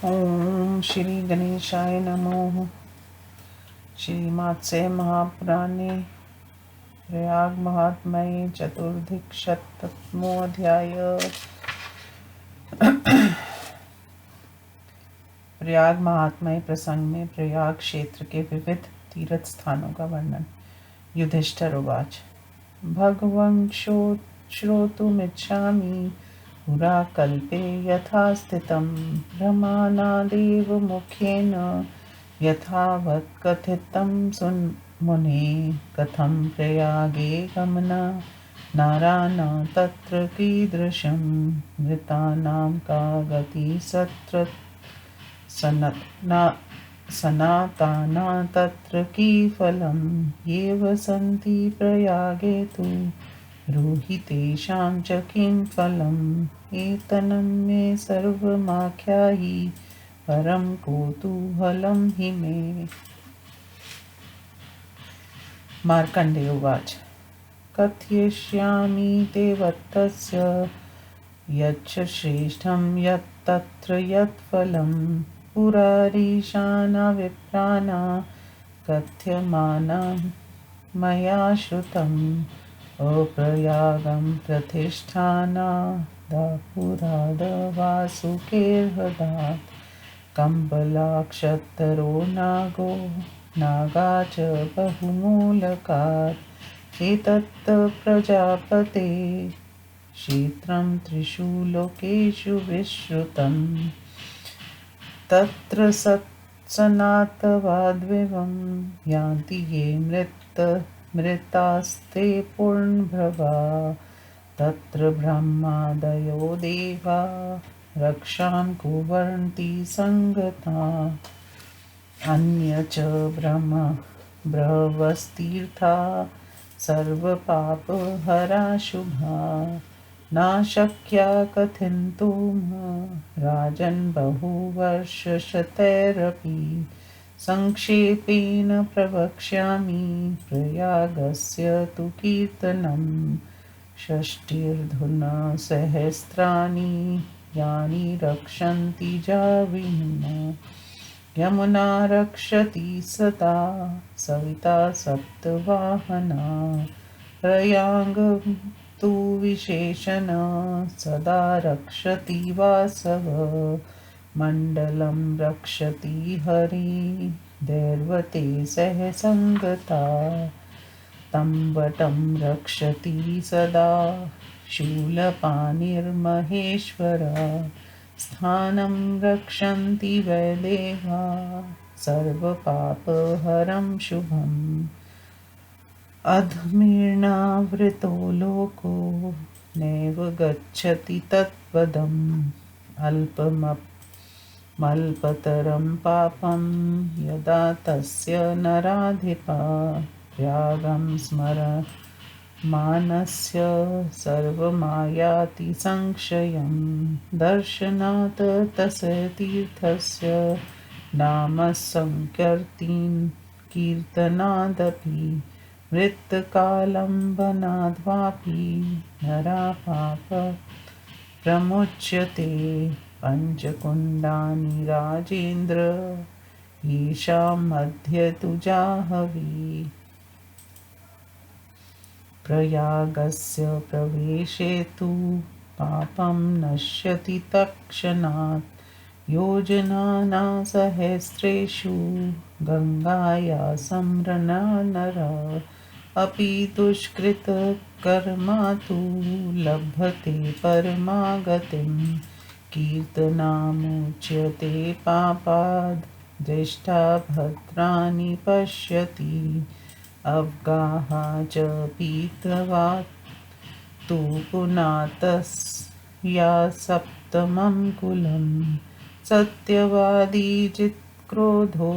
ओम श्री गणेशाय नमो। श्रीमात्से महापुराणे प्रयाग महात्म्ये चतुर्धिकशतमोऽध्याय। प्रयाग महात्म्य प्रसंग में प्रयाग क्षेत्र के विविध तीर्थ स्थानों का वर्णन। युधिष्ठिर उवाच। भगवन् श्रोतुमिच्छामि पुरा कल्पे यथा स्थितं ब्रह्मणादेव मुखेन यथावत् कथितं मुने कथं प्रयागे गमना नारायण तत्र कीदृशं मृतानां का गति सत्र सनाताना तत्र कीफलं येव सन्ति प्रयागे तु ब्रूहि तेषां च किं फलम् एतन्नं मे सर्वमाख्यायि परं कौतूहलं हि मे। मार्कण्डेय उवाच। कथयिष्यामि ते वत्तस्य यच्च श्रेष्ठं यत्तत्र यत्फलं पुरारीशाना विप्राणा कथ्यमानं मया श्रुतम् अप्रयागं प्रतिष्ठानादापुरादवासुकेर्हदात् कम्बलाक्षत्तरो नागा च बहुमूलकात् एतत् प्रजापते क्षेत्रं त्रिषु लोकेषु विश्रुतम् तत्र सनातवाद्विवं यान्ति ये मृतास्ते पूर्णभवा तत्र ब्रह्मादयो देवा रक्षां कुर्वन्ति संगता अन्य च बृहस्तीर्था सर्वपापहरा शुभा नाशक्या कथिन्तुं राजन् बहुवर्षशतैरपि संक्षेपेण प्रवक्ष्यामि प्रयागस्य तु कीर्तनं षष्टिर्धुना सहस्राणि यानि रक्षन्ति जाविना यमुना रक्षति सदा सविता सप्तवाहना प्रयागं तु विशेषण सदा रक्षति वासव मण्डलं रक्षति हरि दैर्वते सह संगता तम्बटं रक्षति सदा शूलपाणिर्महेश्वर स्थानं रक्षन्ति वैदेहा सर्वपापहरं शुभम् अधर्मेणावृतो लोको नैव गच्छति तत्पदम् अल्पतरं पापं यदा तस्य नराधिपा त्यागं स्मरमानस्य सर्वमायाति संशयं दर्शनात् तस्य तीर्थस्य नाम कीर्तनादपि मृत्कालम्बनाद्वापि नरापाप प्रमुच्यते पञ्चकुण्डानि राजेन्द्र येषां मध्ये तु जाह्नवी प्रयागस्य प्रवेशे तु पापं नश्यति तत्क्षणात् योजनाना सहस्रेषु गङ्गाया स्मरन्ना नरः अपि दुष्कृतकर्मा तु लभते परमागतिं कीर्तनामुच्यते पापाद् दृष्टा भद्राणि पश्यति अवगाः च पीत्वा तु पुनातस्या सप्तमं कुलं सत्यवादी जित्क्रोधो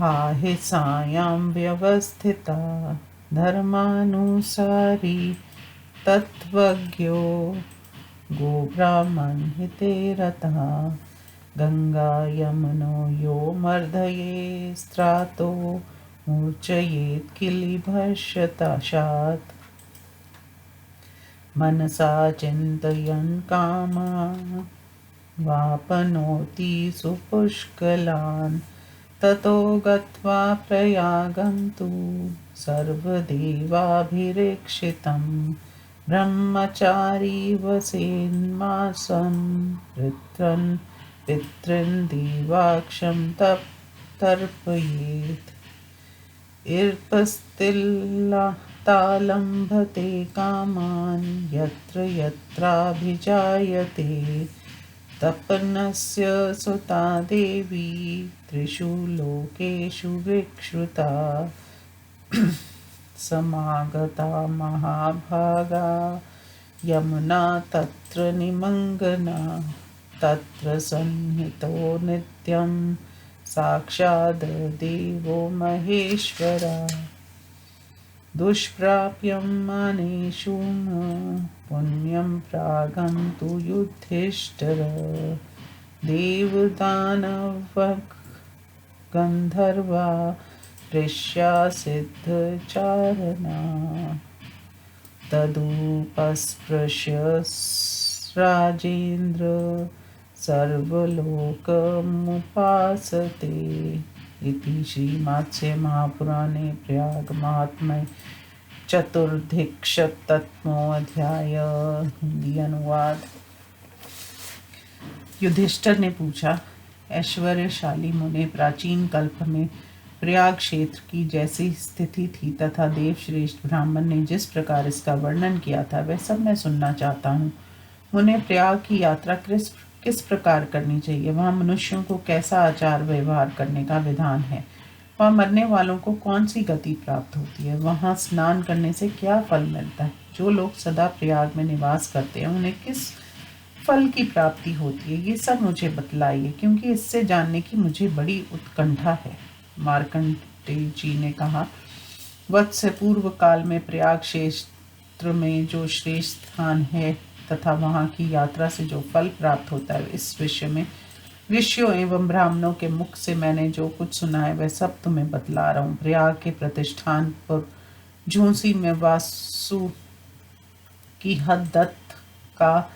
हिंसायां व्यवस्थिता धर्मानुसारी तत्त्वज्ञो गोब्राह्मणहिते रतः गंगा यमुनो यो मर्दये स्त्रातो मूर्छयेत् किलिभस्यताशात् मनसा चिन्तयन् कामा वापनोति सुपुष्कलान् ततो गत्वा प्रयागं तु सर्वदेवाभिरक्षितं ब्रह्मचारी वसेन्मासं पितॄन् देवाक्षं तर्पयेत् इर्पस्तिल्लातालम्भते कामान् यत्र यत्राभिजायते तपनस्य सुता देवी त्रिषु लोकेषु विक्षुता समागता महाभागा यमुना तत्र निमग्ना तत्र सन्निहितो नित्यं साक्षाद् देवो महेश्वरा दुष्प्राप्यं मानेषु पुण्यं प्रागं तु युधिष्ठिर देवदानवगन्धर्वा ऋष्या सिद्धचारणा तदुपस्पृश्य राजेन्द्र सर्वलोकमुपासते इति श्रीमद्स्य महापुराणे प्रयागमाहात्म्ये चतुर्दशतमोऽध्याय। हिंदी अनुवाद। युधिष्ठिर ने पूछा, ऐश्वर्यशाली मुने प्राचीन कल्प में प्रयाग क्षेत्र की जैसी स्थिति थी तथा देवश्रेष्ठ ब्राह्मण ने जिस प्रकार इसका वर्णन किया था वह सब मैं सुनना चाहता हूँ। मुने प्रयाग की यात्रा किस प्रकार करनी चाहिए, वहाँ मनुष्यों को कैसा आचार व्यवहार करने का विधान है, वहाँ मरने वालों को कौन सी गति प्राप्त होती है, वहाँ स्नान करने से क्या फल मिलता है, जो लोग सदा प्रयाग में निवास करते हैं उन्हें किस फल की प्राप्ति होती है, ये सब मुझे बतलाइए, क्योंकि इससे जानने की मुझे बड़ी उत्कंठा है। मार्कंडेय जी ने कहा, वत्स पूर्व काल में प्रयाग क्षेत्र में जो श्रेष्ठ स्थान है तथा वहाँ की यात्रा से जो फल प्राप्त होता है, इस विषय में ऋषियों एवं ब्राह्मणों के मुख से मैंने जो कुछ सुना है वह सब तुम्हें बतला रहा हूँ। प्रयाग के प्रतिष्ठान पर झूंसी में वासु की हद दत्त का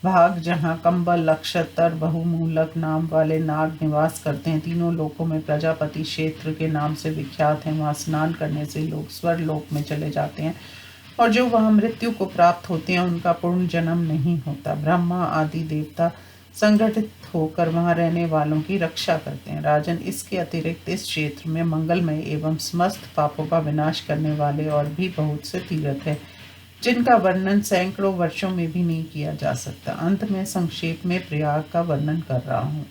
भाग, जहाँ कंबल नक्षत्र बहुमूलक नाम वाले नाग निवास करते हैं, तीनों लोकों में प्रजापति क्षेत्र के नाम से विख्यात है। वहाँ स्नान करने से लोग स्वर लोक में चले जाते हैं और जो वहाँ मृत्यु को प्राप्त होते हैं उनका पूर्ण जन्म नहीं होता। ब्रह्मा आदि देवता संगठित होकर वहाँ रहने वालों की रक्षा करते हैं। राजन, इसके अतिरिक्त इस क्षेत्र में मंगलमय एवं समस्त पापों का विनाश करने वाले और भी बहुत से तीर्थ हैं, जिनका वर्णन सैकड़ों वर्षों में भी नहीं किया जा सकता। अंत में संक्षेप में प्रयाग का वर्णन कर रहा हूँ।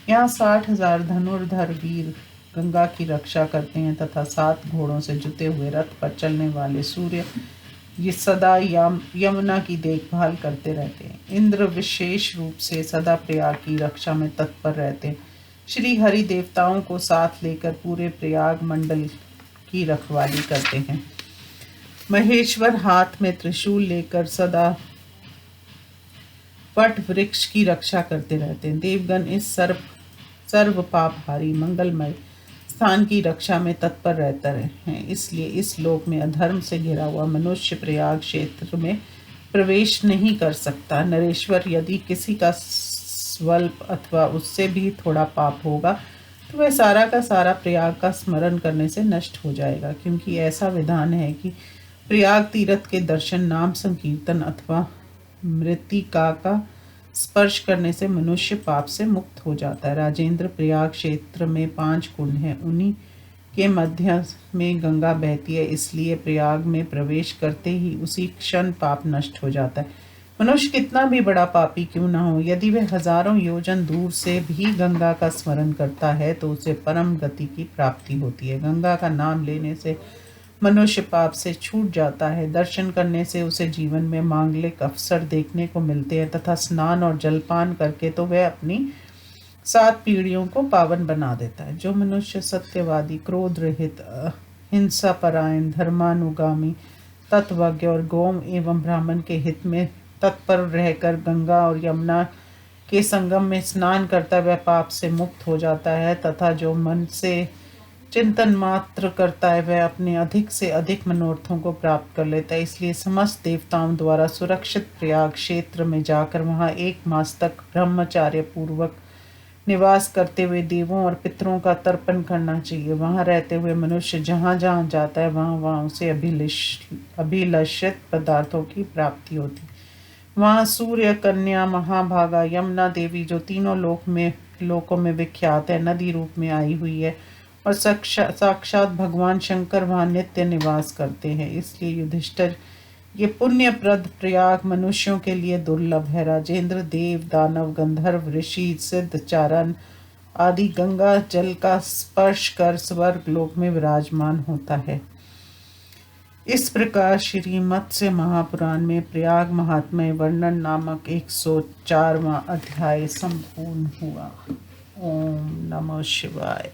यहाँ 60,000 धनुर्धर वीर गंगा की रक्षा करते हैं तथा 7 घोड़ों से जुते हुए रथ पर चलने वाले सूर्य ये सदा यमुना की देखभाल करते रहते हैं। इंद्र विशेष रूप से सदा प्रयाग की रक्षा में तत्पर रहते हैं। श्री हरि देवताओं को साथ लेकर पूरे प्रयाग मंडल की रखवाली करते हैं। महेश्वर हाथ में त्रिशूल लेकर सदा वट वृक्ष की रक्षा करते रहते हैं। देवगण इस सर्व पापहारी मंगलमय स्थान की रक्षा में तत्पर रहते हैं। इसलिए इस लोक में अधर्म से घिरा हुआ मनुष्य प्रयाग क्षेत्र में प्रवेश नहीं कर सकता। नरेश्वर, यदि किसी का स्वल्प अथवा उससे भी थोड़ा पाप होगा तो वह सारा का सारा प्रयाग का स्मरण करने से नष्ट हो जाएगा, क्योंकि ऐसा विधान है कि प्रयाग तीर्थ के दर्शन, नाम संकीर्तन अथवा मृत्तिका का स्पर्श करने से मनुष्य पाप से मुक्त हो जाता है। राजेंद्र, प्रयाग क्षेत्र में 5 कुंड हैं, उन्हीं के मध्य में गंगा बहती है, इसलिए प्रयाग में प्रवेश करते ही उसी क्षण पाप नष्ट हो जाता है। मनुष्य कितना भी बड़ा पापी क्यों ना हो, यदि वह हजारों योजन दूर से भी गंगा का स्मरण करता है तो उसे परम गति की प्राप्ति होती है। गंगा का नाम लेने से मनुष्य पाप से छूट जाता है। दर्शन करने से उसे जीवन में मांगलिक अवसर देखने को मिलते हैं तथा स्नान और जलपान करके तो वह अपनी 7 पीढ़ियों को पावन बना देता है। जो मनुष्य सत्यवादी, क्रोध रहित, हिंसा परायण, धर्मानुगामी, तत्वज्ञ और गौ एवं ब्राह्मण के हित में तत्पर रहकर गंगा और यमुना के संगम में स्नान करता वह पाप से मुक्त हो जाता है, तथा जो मन से चिंतन मात्र करता है वह अपने अधिक से अधिक मनोरथों को प्राप्त कर लेता है। इसलिए समस्त देवताओं द्वारा सुरक्षित प्रयाग क्षेत्र में जाकर वहां 1 मास तक ब्रह्मचार्य पूर्वक निवास करते हुए देवों और पितरों का तर्पण करना चाहिए। वहां रहते हुए मनुष्य जहां जहां जाता है वहां वहां उसे अभिलषित पदार्थों की प्राप्ति होती। वहां सूर्य, कन्या, महाभागा, यमुना देवी जो तीनों लोकों में विख्यात है, नदी रूप में आई हुई है, और साक्षात भगवान शंकर वहां नित्य निवास करते हैं। इसलिए युधिष्ठिर, ये पुण्यप्रद प्रयाग मनुष्यों के लिए दुर्लभ है। राजेंद्र, देव, दानव, गंधर्व, ऋषि, सिद्ध, चारण आदि गंगा जल का स्पर्श कर स्वर्ग लोक में विराजमान होता है। इस प्रकार श्री मत्स्य महापुराण में प्रयाग महात्म्य वर्णन नामक 104वां अध्याय संपूर्ण हुआ। ओम नमः शिवाय।